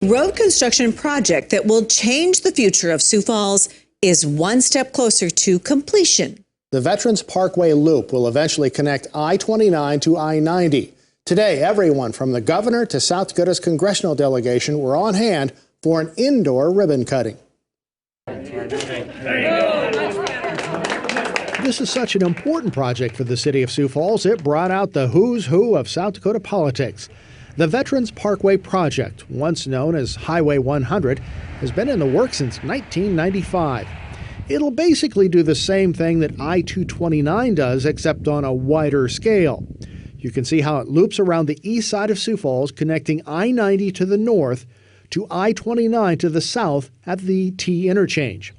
Road construction project that will change the future of Sioux Falls is one step closer to completion. The Veterans Parkway Loop will eventually connect I-29 to I-90. Today, everyone from the governor to South Dakota's congressional delegation were on hand for an indoor ribbon cutting. This is such an important project for the city of Sioux Falls. It brought out the who's who of South Dakota politics. The Veterans Parkway project, once known as Highway 100, has been in the works since 1995. It'll basically do the same thing that I-229 does, except on a wider scale. You can see how it loops around the east side of Sioux Falls, connecting I-90 to the north to I-29 to the south at the T interchange.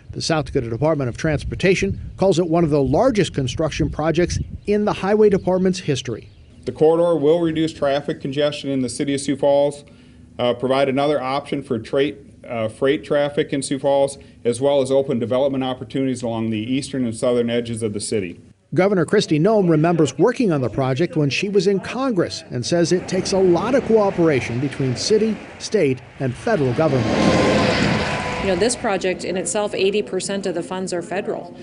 The South Dakota Department of Transportation calls it one of the largest construction projects in the Highway Department's history. The corridor will reduce traffic congestion in the city of Sioux Falls, provide another option for freight traffic in Sioux Falls, as well as open development opportunities along the eastern and southern edges of the city. Governor KRISTI remembers working on the project when she was in Congress and says it takes a lot of cooperation between city, state, and federal government. You know, this project in itself, 80% of the funds are federal.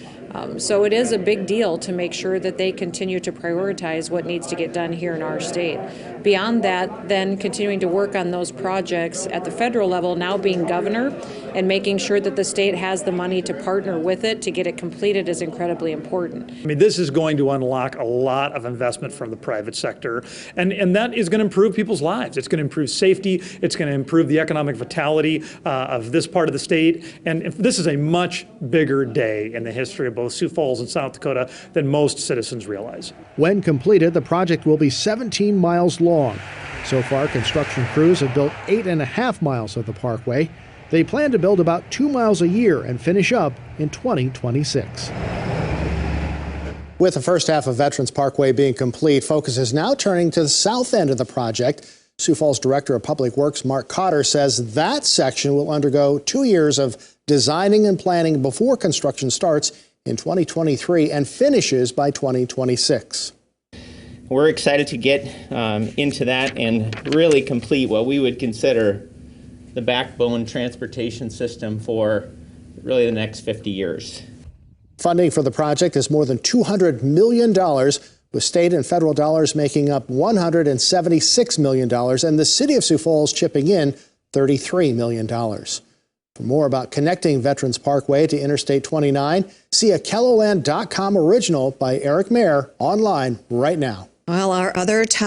So it is a big deal to make sure that they continue to prioritize what needs to get done here in our state. Beyond that, then continuing to work on those projects at the federal level, now being governor, and making sure that the state has the money to partner with it to get it completed is incredibly important. I mean, this is going to unlock a lot of investment from the private sector, and that is going to improve people's lives. It's going to improve safety. It's going to improve the economic vitality of this part of the state. And this is a much bigger day in the history of both Sioux Falls and South Dakota than most citizens realize. When completed, the project will be 17 miles long. So far, construction crews have built 8.5 miles of the parkway. They plan to build about 2 miles a year and finish up in 2026. With the first half of Veterans Parkway being complete, focus is now turning to the south end of the project. Sioux Falls Director of Public Works Mark Cotter says that section will undergo 2 years of designing and planning before construction starts in 2023 and finishes by 2026. We're excited to get into that and really complete what we would consider the backbone transportation system for really the next 50 years. Funding for the project is more than $200 million, with state and federal dollars making up $176 million, and the city of Sioux Falls chipping in $33 million. For more about connecting Veterans Parkway to Interstate 29, see a KELLOLAND.com original by Eric Mayer online right now. Well, our other